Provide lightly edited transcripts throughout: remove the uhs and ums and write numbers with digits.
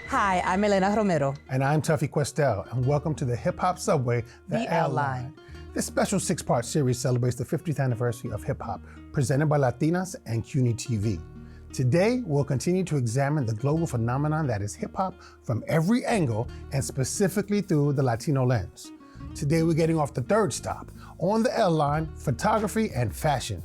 Hi, I'm Elena Romero. And I'm Tuffy Questel, and welcome to the Hip Hop Subway, The L Line. This special 6-part series celebrates the 50th anniversary of hip hop, presented by Latinas and CUNY TV. Today, we'll continue to examine the global phenomenon that is hip hop from every angle and specifically through the Latino lens. Today, we're getting off the third stop on the L Line, photography and fashion.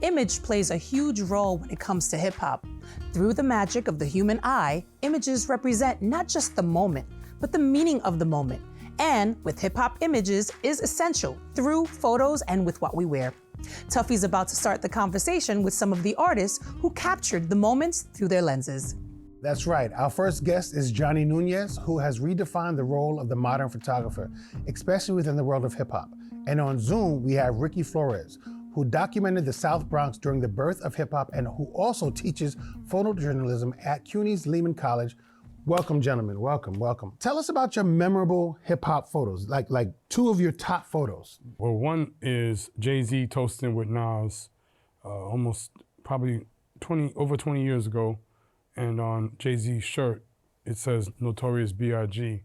Image plays a huge role when it comes to hip hop. Through the magic of the human eye, images represent not just the moment, but the meaning of the moment. And with hip hop, images is essential through photos and with what we wear. Tuffy's about to start the conversation with some of the artists who captured the moments through their lenses. That's right. Our first guest is Johnny Nunez, who has redefined the role of the modern photographer, especially within the world of hip hop. And on Zoom, we have Ricky Flores, who documented the South Bronx during the birth of hip hop and who also teaches photojournalism at CUNY's Lehman College. Welcome, gentlemen. Welcome, welcome. Tell us about your memorable hip hop photos, like two of your top photos. Well, one is Jay-Z toasting with Nas, almost probably over 20 years ago. And on Jay-Z's shirt, it says Notorious B.I.G.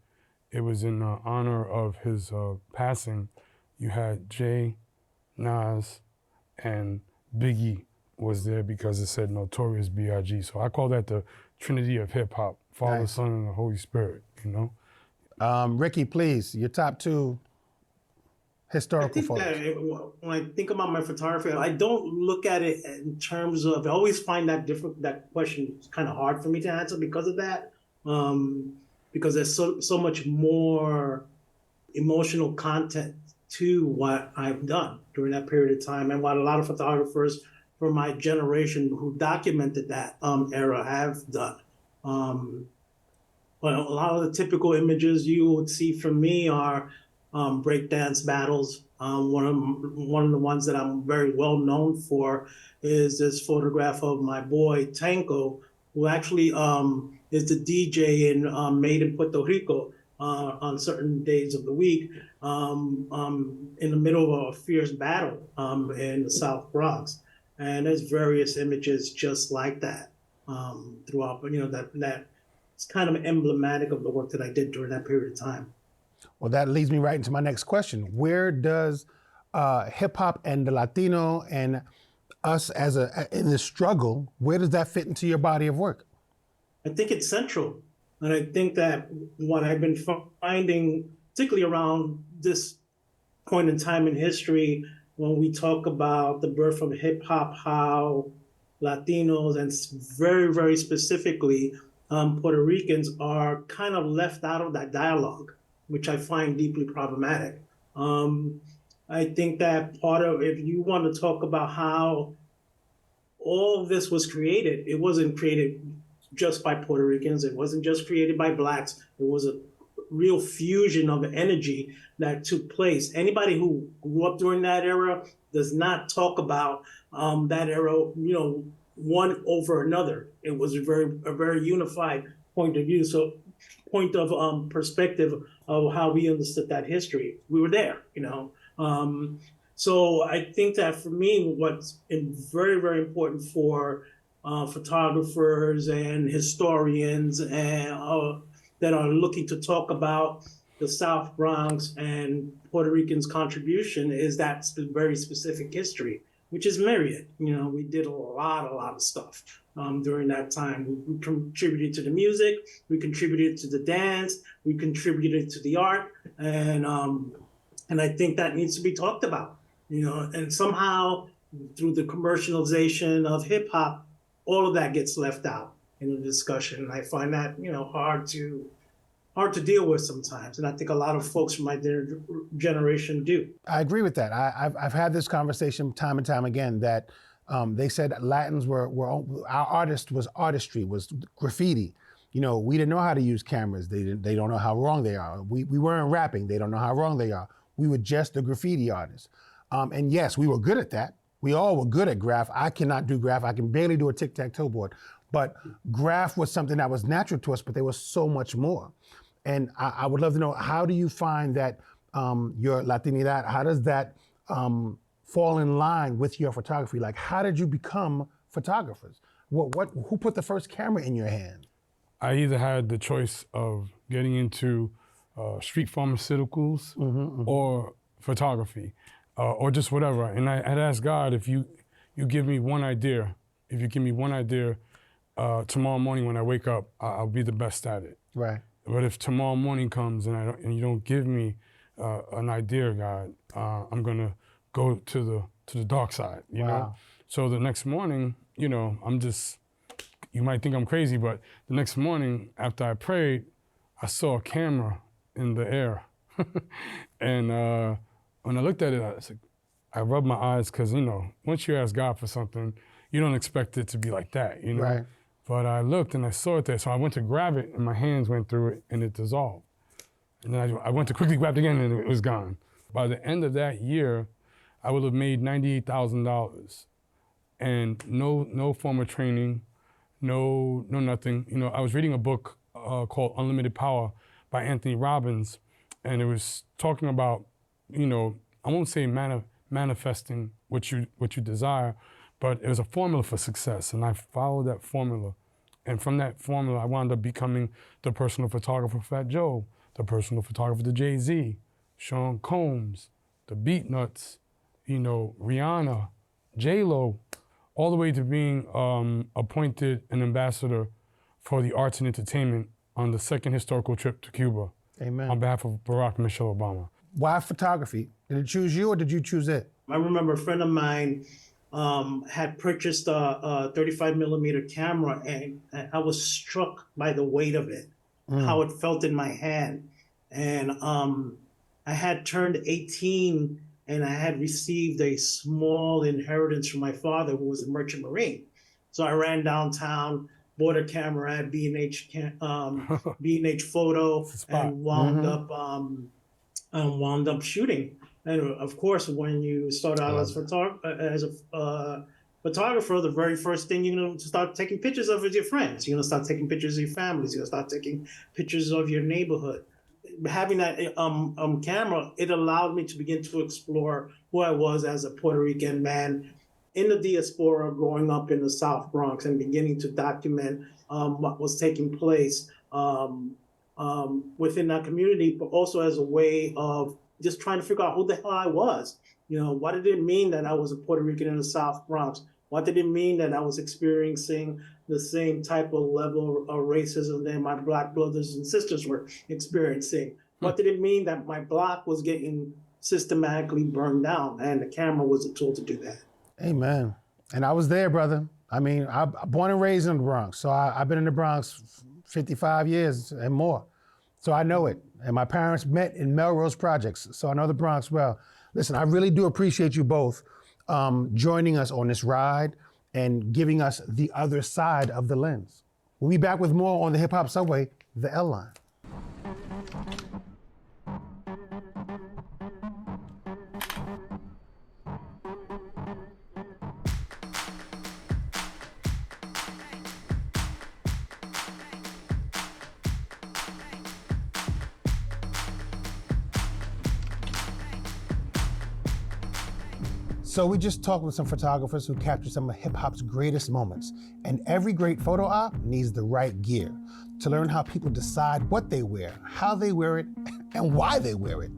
It was in honor of his passing. You had Jay, Nas, and Biggie was there because it said Notorious B.I.G. So I call that the Trinity of hip hop, Father, Nice. Son, and the Holy Spirit, you know? Ricky, please, your top two historical photos. That when I think about my photography, I don't look at it in terms of, I always find that question kind of hard for me to answer because of that. Because there's so much more emotional content to what I've done during that period of time, and what a lot of photographers from my generation who documented that era have done. But a lot of the typical images you would see from me are breakdance battles. One of the ones that I'm very well known for is this photograph of my boy Tanko, who actually is the DJ in Made in Puerto Rico. On certain days of the week, in the middle of a fierce battle in the South Bronx. And there's various images just like that throughout, but that it's kind of emblematic of the work that I did during that period of time. Well, that leads me right into my next question. Where does hip hop and the Latino and us in this struggle, where does that fit into your body of work? I think it's central. And I think that what I've been finding, particularly around this point in time in history, when we talk about the birth of hip hop, how Latinos and very, very specifically Puerto Ricans are kind of left out of that dialogue, which I find deeply problematic. I think that part of, if you want to talk about how all of this was created, it wasn't created just by Puerto Ricans. It wasn't just created by Blacks. It was a real fusion of energy that took place. Anybody who grew up during that era does not talk about that era, one over another. It was a very unified point of view. So point of perspective of how we understood that history. We were there, So I think that for me, what's very, very important for photographers and historians and that are looking to talk about the South Bronx and Puerto Ricans' contribution is that very specific history, which is myriad. We did a lot of stuff during that time. We contributed to the music, we contributed to the dance, we contributed to the art, and I think that needs to be talked about. And somehow through the commercialization of hip hop, all of that gets left out in the discussion. And I find that, hard to deal with sometimes. And I think a lot of folks from my generation do. I agree with that. I've had this conversation time and time again that they said Latins were our artist was artistry, was graffiti. We didn't know how to use cameras. They don't know how wrong they are. We weren't rapping. They don't know how wrong they are. We were just the graffiti artists. And yes, we were good at that. We all were good at graph. I cannot do graph. I can barely do a tic-tac-toe board. But graph was something that was natural to us, but there was so much more. And I would love to know, how do you find that your Latinidad, how does that fall in line with your photography? Like, how did you become photographers? Who put the first camera in your hand? I either had the choice of getting into street pharmaceuticals or photography or just whatever. And I had asked God, if you give me one idea, tomorrow morning when I wake up, I'll be the best at it. Right. But if tomorrow morning comes and you don't give me an idea, God, I'm gonna go to the dark side, you know? So the next morning, you know, you might think I'm crazy, but the next morning after I prayed, I saw a camera in the air. And when I looked at it, I rubbed my eyes, because, you know, once you ask God for something, you don't expect it to be like that, you know? Right. But I looked and I saw it there, so I went to grab it and my hands went through it and it dissolved. And then I went to quickly grab it again and it was gone. By the end of that year, I would have made $98,000 and no formal training, no nothing. You know, I was reading a book called Unlimited Power by Anthony Robbins, and it was talking about, you know, I won't say manifesting what you desire, but it was a formula for success, and I followed that formula. And from that formula, I wound up becoming the personal photographer for Fat Joe, the personal photographer to Jay-Z, Sean Combs, the Beatnuts, you know, Rihanna, J-Lo, all the way to being appointed an ambassador for the arts and entertainment on the second historical trip to Cuba. Amen. On behalf of Barack and Michelle Obama. Why photography? Did it choose you or did you choose it? I remember a friend of mine had purchased a 35 millimeter camera, and I was struck by the weight of it, how it felt in my hand. And I had turned 18 and I had received a small inheritance from my father, who was a merchant marine. So I ran downtown, bought a camera at B&H Photo, and wound up shooting. And of course, when you start out as a photographer, the very first thing you're going to start taking pictures of is your friends. You're going to start taking pictures of your families. You're going to start taking pictures of your neighborhood. Having that camera, it allowed me to begin to explore who I was as a Puerto Rican man in the diaspora, growing up in the South Bronx, and beginning to document what was taking place within that community, but also as a way of just trying to figure out who the hell I was. You know, what did it mean that I was a Puerto Rican in the South Bronx? What did it mean that I was experiencing the same type of level of racism that my Black brothers and sisters were experiencing? What did it mean that my block was getting systematically burned down? And the camera was a tool to do that. Amen. And I was there, brother. I mean, I'm born and raised in the Bronx. So I've been in the Bronx 55 years and more. So I know it. And my parents met in Melrose Projects. So I know the Bronx well. Listen, I really do appreciate you both joining us on this ride and giving us the other side of the lens. We'll be back with more on the Hip Hop Subway, the L Line. So we just talked with some photographers who captured some of hip-hop's greatest moments. And every great photo op needs the right gear to learn how people decide what they wear, how they wear it, and why they wear it.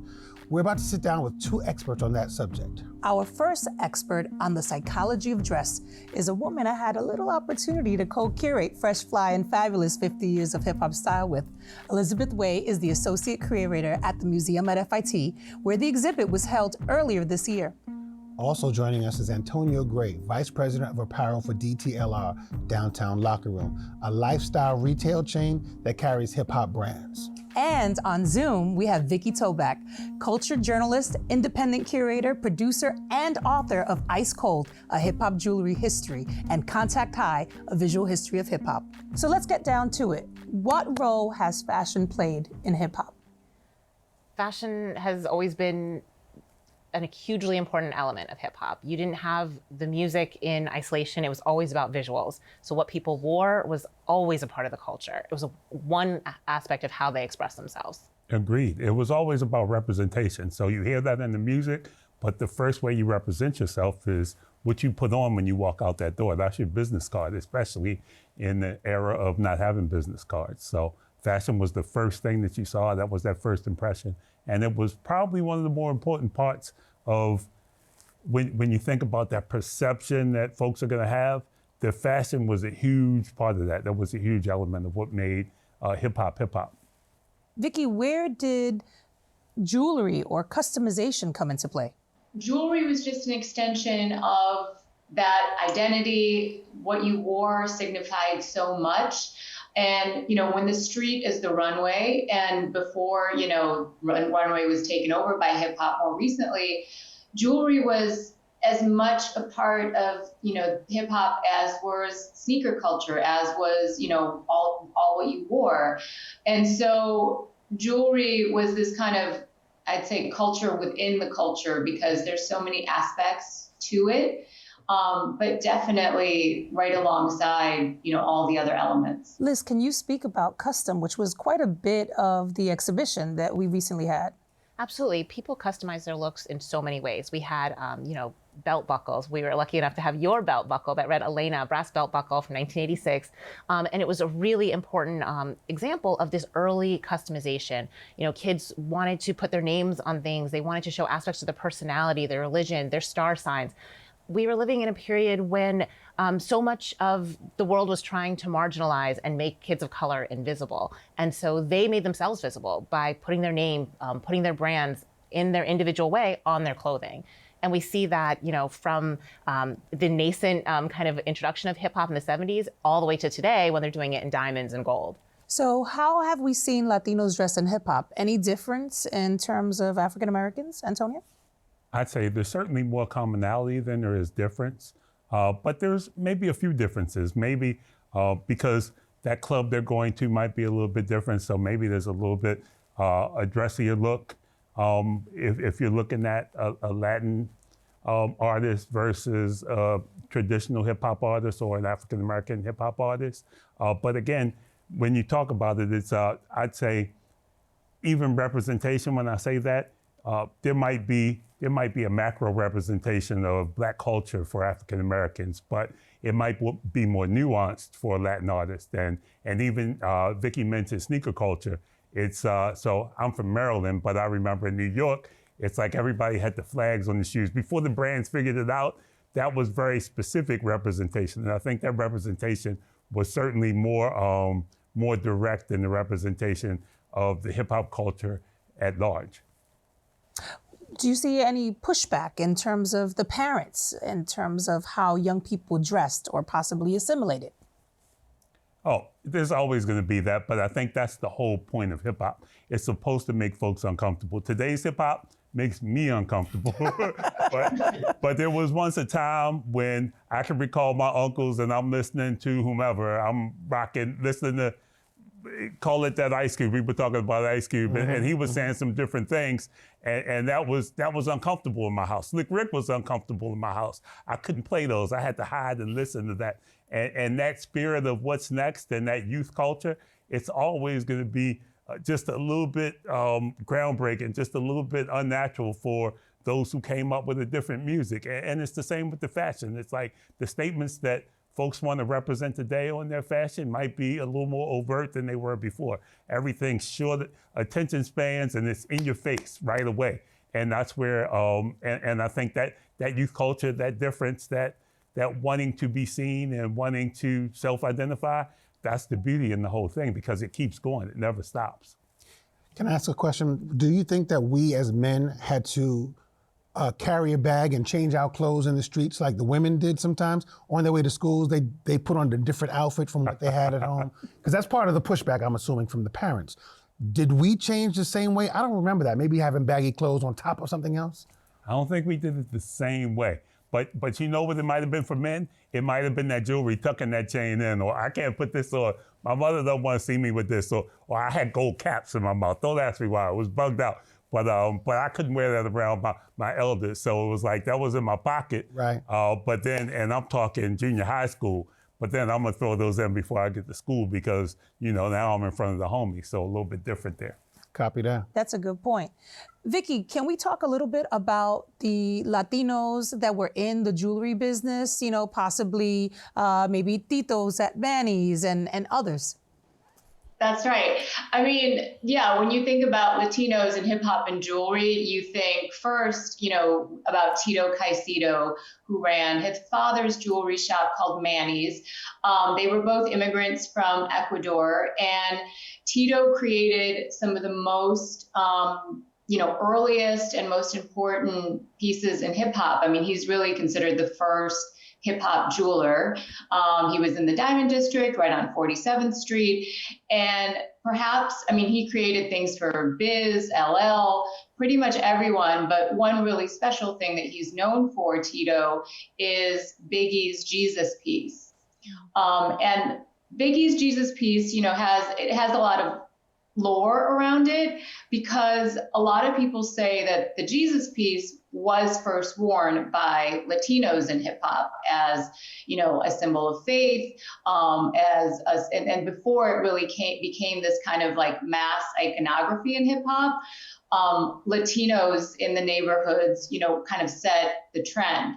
We're about to sit down with two experts on that subject. Our first expert on the psychology of dress is a woman I had a little opportunity to co-curate Fresh, Fly, and Fabulous 50 Years of Hip Hop Style with. Elizabeth Way is the associate curator at the museum at FIT, where the exhibit was held earlier this year. Also joining us is Antonio Gray, Vice President of Apparel for DTLR, Downtown Locker Room, a lifestyle retail chain that carries hip-hop brands. And on Zoom, we have Vicky Toback, culture journalist, independent curator, producer, and author of Ice Cold, a hip-hop jewelry history, and Contact High, a visual history of hip-hop. So let's get down to it. What role has fashion played in hip-hop? Fashion has always been a hugely important element of hip hop. You didn't have the music in isolation. It was always about visuals. So what people wore was always a part of the culture. It was one aspect of how they expressed themselves. Agreed. It was always about representation. So you hear that in the music, but the first way you represent yourself is what you put on when you walk out that door. That's your business card, especially in the era of not having business cards. So fashion was the first thing that you saw. That was that first impression. And it was probably one of the more important parts of when you think about that perception that folks are going to have. The fashion was a huge part of that. That was a huge element of what made hip hop. Vicky, where did jewelry or customization come into play? Jewelry was just an extension of that identity. What you wore signified so much. And, when the street is the runway, and before, runway was taken over by hip hop more recently, jewelry was as much a part of, hip hop as was sneaker culture, as was, all what you wore. And so jewelry was this kind of, I'd say, culture within the culture, because there's so many aspects to it. But definitely right alongside, all the other elements. Liz, can you speak about custom, which was quite a bit of the exhibition that we recently had? Absolutely. People customize their looks in so many ways. We had, belt buckles. We were lucky enough to have your belt buckle that read Elena, brass belt buckle from 1986. And it was a really important example of this early customization. Kids wanted to put their names on things. They wanted to show aspects of their personality, their religion, their star signs. We were living in a period when so much of the world was trying to marginalize and make kids of color invisible. And so they made themselves visible by putting their name, putting their brands in their individual way on their clothing. And we see that, from the nascent kind of introduction of hip hop in the 70s all the way to today, when they're doing it in diamonds and gold. So how have we seen Latinos dress in hip hop? Any difference in terms of African Americans, Antonia? I'd say there's certainly more commonality than there is difference, but there's maybe a few differences. Maybe because that club they're going to might be a little bit different, so maybe there's a little bit a dressier look. If you're looking at a Latin artist versus a traditional hip hop artist or an African American hip hop artist. But again, when you talk about it, it's I'd say even representation. When I say that, there might be a macro representation of Black culture for African Americans, but it might be more nuanced for a Latin artist. And even Vicky mentioned sneaker culture. It's so I'm from Maryland, but I remember in New York, it's like everybody had the flags on the shoes. Before the brands figured it out, that was very specific representation. And I think that representation was certainly more direct than the representation of the hip hop culture at large. Do you see any pushback in terms of the parents, in terms of how young people dressed or possibly assimilated? Oh, there's always going to be that, but I think that's the whole point of hip hop. It's supposed to make folks uncomfortable. Today's hip hop makes me uncomfortable. but there was once a time when I can recall my uncles and I'm listening to whomever. I'm listening to, call it that Ice Cube. We were talking about Ice Cube, and he was saying some different things, and that was uncomfortable in my house. Slick Rick was uncomfortable in my house. I couldn't play those. I had to hide and listen to that. And that spirit of what's next and that youth culture, it's always going to be just a little bit groundbreaking, just a little bit unnatural for those who came up with a different music. And it's the same with the fashion. It's like the statements that folks want to represent today on their fashion might be a little more overt than they were before. Everything's short attention spans and it's in your face right away. And that's where, and I think that youth culture, that difference, that wanting to be seen and wanting to self-identify, that's the beauty in the whole thing because it keeps going, it never stops. Can I ask a question? Do you think that we as men had to carry a bag and change our clothes in the streets like the women did sometimes? On their way to schools, they put on a different outfit from what they had at home? Because that's part of the pushback, I'm assuming, from the parents. Did we change the same way? I don't remember that. Maybe having baggy clothes on top of something else? I don't think we did it the same way. But you know what it might have been for men? It might have been that jewelry, tucking that chain in, or I can't put this on. My mother don't want to see me with this, or I had gold caps in my mouth. Don't ask me why. I was bugged out. But I couldn't wear that around my elders, so it was like that was in my pocket. Right. But then, and I'm talking junior high school, but then I'm gonna throw those in before I get to school because, you know, now I'm in front of the homies, so a little bit different there. Copy that. That's a good point. Vicky, can we talk a little bit about the Latinos that were in the jewelry business, you know, possibly maybe Titos at Manny's and others? That's right. I mean, yeah, when you think about Latinos and hip hop and jewelry, you think first, you know, about Tito Caicedo, who ran his father's jewelry shop called Manny's. They were both immigrants from Ecuador, and Tito created some of the most, earliest and most important pieces in hip hop. I mean, he's really considered the first hip hop jeweler. He was in the Diamond District right on 47th Street. And perhaps, I mean, he created things for Biz, LL, pretty much everyone. But one really special thing that he's known for, Tito, is Biggie's Jesus piece. And Biggie's Jesus piece, you know, has a lot of lore around it, because a lot of people say that the Jesus piece was first worn by Latinos in hip hop as, you know, a symbol of faith, and before it really became this kind of like mass iconography in hip hop. Latinos in the neighborhoods, you know, kind of set the trend.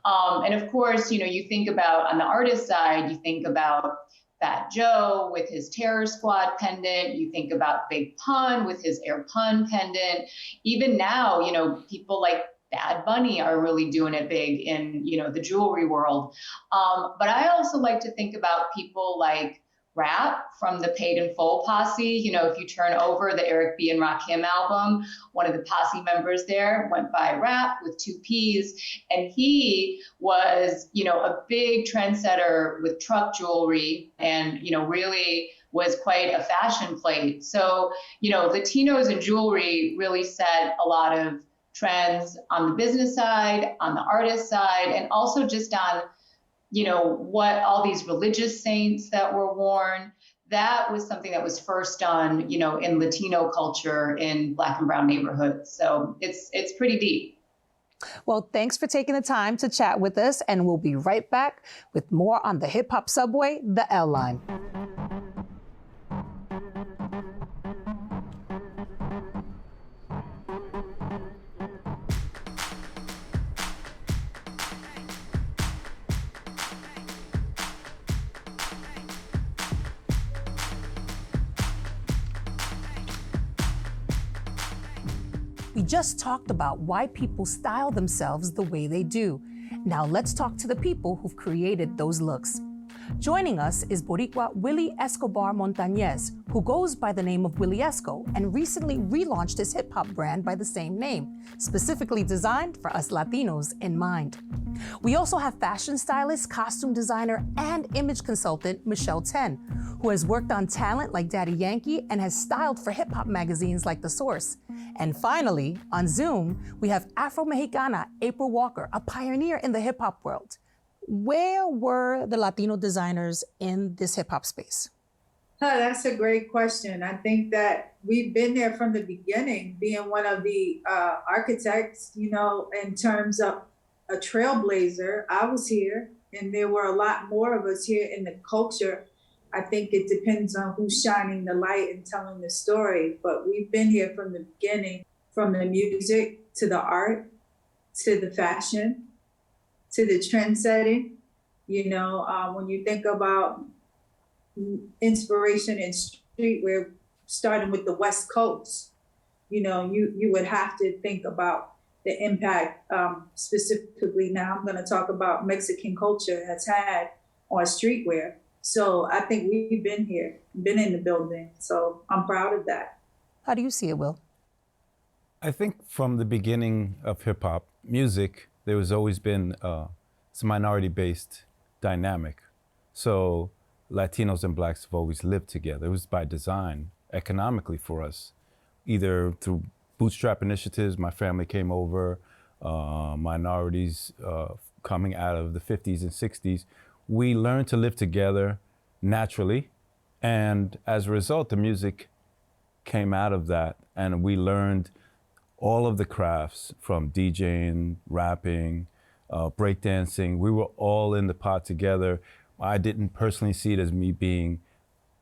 And of course, you know, you think about on the artist side, you think about Fat Joe with his Terror Squad pendant. You think about Big Pun with his Air Pun pendant. Even now, you know, people like Bad Bunny are really doing it big in, you know, the jewelry world. But I also like to think about people like Rap from the Paid in Full posse. You know, if you turn over the Eric B. and Rakim album, one of the posse members there went by Rap with 2 P's. And he was, you know, a big trendsetter with truck jewelry and, you know, really was quite a fashion plate. So, you know, Latinos in jewelry really set a lot of trends on the business side, on the artist side, and also just on, you know, what all these religious saints that were worn. That was something that was first done, you know, in Latino culture in Black and brown neighborhoods. So it's pretty deep. Well, thanks for taking the time to chat with us, and we'll be right back with more on the hip hop subway, the L Line. We just talked about why people style themselves the way they do. Now let's talk to the people who've created those looks. Joining us is Boricua Willie Escobar Montañez, who goes by the name of Willie Esco and recently relaunched his hip-hop brand by the same name, specifically designed for us Latinos in mind. We also have fashion stylist, costume designer, and image consultant Michelle Ten, who has worked on talent like Daddy Yankee and has styled for hip-hop magazines like The Source. And finally, on Zoom, we have Afro-Mexicana April Walker, a pioneer in the hip-hop world. Where were the Latino designers in this hip-hop space? That's a great question. I think that we've been there from the beginning, being one of the architects, you know, in terms of a trailblazer. I was here, and there were a lot more of us here in the culture. I think it depends on who's shining the light and telling the story, but we've been here from the beginning, from the music to the art, to the fashion, to the trend setting. You know, when you think about inspiration in streetwear, starting with the West Coast, you know, you would have to think about the impact specifically. Now I'm going to talk about Mexican culture has had on streetwear. So I think we've been here, been in the building. So I'm proud of that. How do you see it, Will? I think from the beginning of hip hop music, there has always been some minority-based dynamic. So Latinos and Blacks have always lived together. It was by design, economically for us, either through bootstrap initiatives. My family came over, minorities coming out of the 50s and 60s. We learned to live together naturally. And as a result, the music came out of that. And we learned all of the crafts from DJing, rapping, breakdancing. We were all in the pot together. I didn't personally see it as me being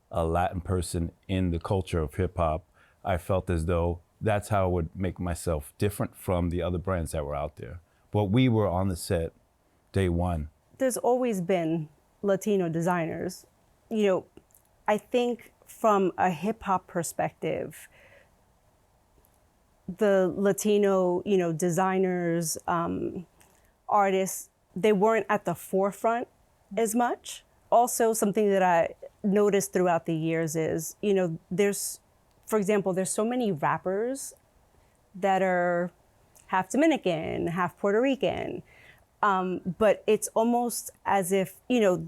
a Latin person in the culture of hip hop. I felt as though that's how I would make myself different from the other brands that were out there. But we were on the set day one. There's always been Latino designers. You know, I think from a hip hop perspective, the Latino, you know, designers, artists, they weren't at the forefront as much. Also, something that I noticed throughout the years is, you know, for example, there's so many rappers that are half Dominican, half Puerto Rican, but it's almost as if, you know,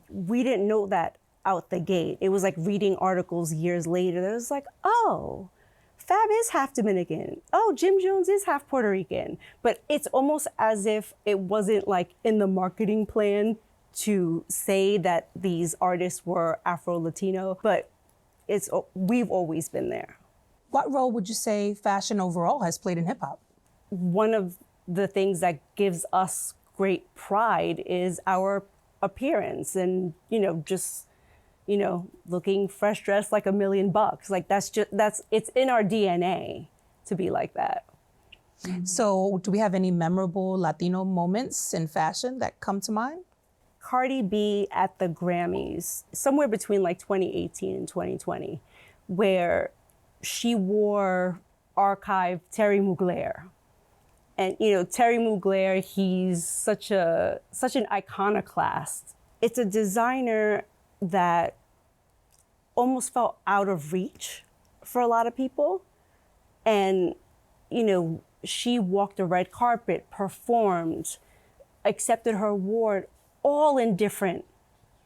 we didn't know that out the gate. It was like reading articles years later that was like, oh, Fab is half Dominican. Oh, Jim Jones is half Puerto Rican. But it's almost as if it wasn't like in the marketing plan to say that these artists were Afro-Latino, but we've always been there. What role would you say fashion overall has played in hip hop? One of the things that gives us great pride is our appearance and, you know, just, you know, looking fresh dressed like $1 million. Like it's in our DNA to be like that. So do we have any memorable Latino moments in fashion that come to mind? Cardi B at the Grammys, somewhere between like 2018 and 2020, where she wore archive Terry Mugler. And, you know, Terry Mugler, he's such an iconoclast. It's a designer that almost felt out of reach for a lot of people. And, you know, she walked the red carpet, performed, accepted her award, all in different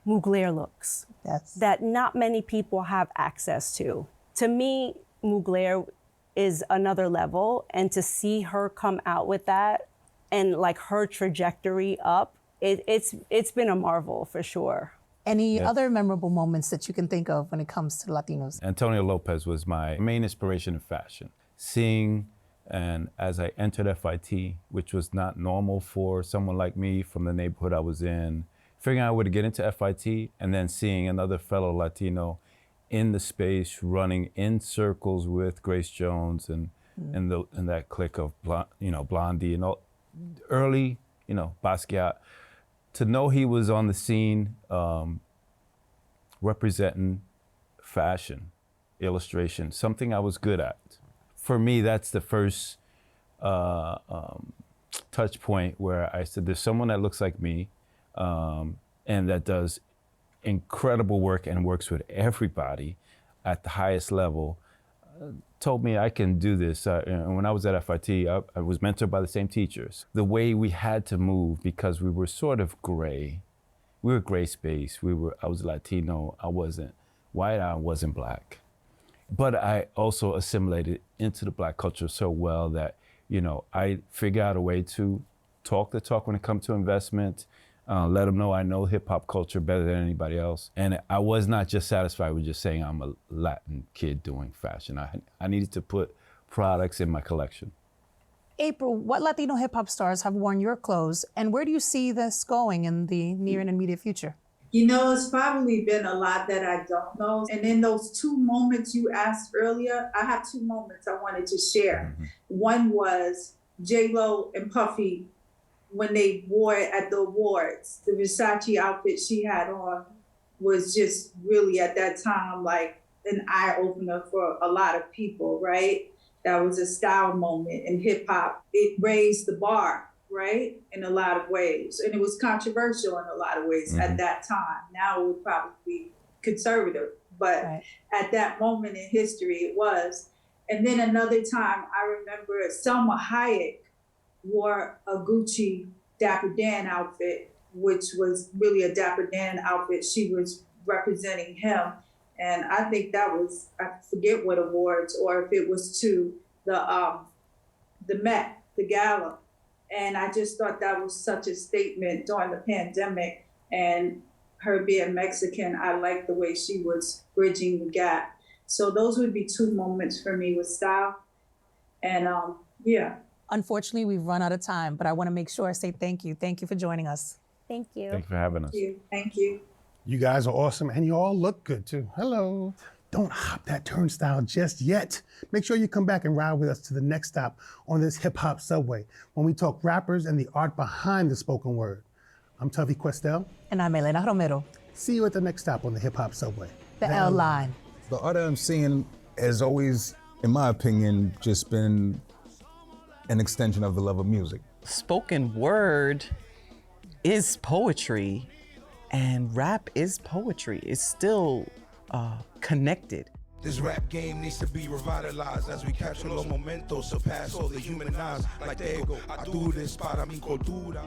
Mugler looks that not many people have access to. To me, Mugler is another level, and to see her come out with that and like her trajectory up, it's been a marvel for sure. Any other memorable moments that you can think of when it comes to Latinos? Antonio Lopez was my main inspiration in fashion. Seeing, and as I entered FIT, which was not normal for someone like me from the neighborhood I was in, figuring out a way to get into FIT and then seeing another fellow Latino in the space running in circles with Grace Jones and that clique of Blondie and all early, you know, Basquiat. To know he was on the scene representing fashion, illustration, something I was good at. For me, that's the first touch point where I said, there's someone that looks like me and that does incredible work and works with everybody at the highest level, told me I can do this. And when I was at FIT, I was mentored by the same teachers. The way we had to move, because we were sort of gray. We were gray space. I was Latino. I wasn't white. I wasn't black. But I also assimilated into the black culture so well that, you know, I figured out a way to talk the talk when it comes to investment, let them know I know hip hop culture better than anybody else. And I was not just satisfied with just saying I'm a Latin kid doing fashion. I needed to put products in my collection. April, what Latino hip hop stars have worn your clothes, and where do you see this going in the near and immediate future? You know, it's probably been a lot that I don't know. And in those 2 moments you asked earlier, I have 2 moments I wanted to share. Mm-hmm. One was J-Lo and Puffy when they wore it at the awards. The Versace outfit she had on was just really at that time like an eye-opener for a lot of people, right? That was a style moment in hip hop. It raised the bar, right? In a lot of ways. And it was controversial in a lot of ways at that time. Now it would probably be conservative, but at that moment in history it was. And then another time I remember Selma Hayek wore a Gucci Dapper Dan outfit, which was really a Dapper Dan outfit. She was representing him. And I think that was, I forget what awards, or if it was to the Met, the gala. And I just thought that was such a statement during the pandemic. And her being Mexican, I liked the way she was bridging the gap. So those would be 2 moments for me with style. And yeah. Unfortunately, we've run out of time, but I want to make sure I say thank you. Thank you for joining us. Thank you. Thank you for having us. Thank you. You guys are awesome, and you all look good too. Hello. don't hop that turnstile just yet. Make sure you come back and ride with us to the next stop on this hip hop subway when we talk rappers and the art behind the spoken word. I'm Tuffy Questel. And I'm Elena Romero. See you at the next stop on the hip hop subway. The L line. The art I'm seeing has always, in my opinion, just been an extension of the love of music. Spoken word is poetry, and rap is poetry. It's still connected. This rap game needs to be revitalized as we capture los momentos, surpass all the human eyes. Like there go, I do this para mi cultura.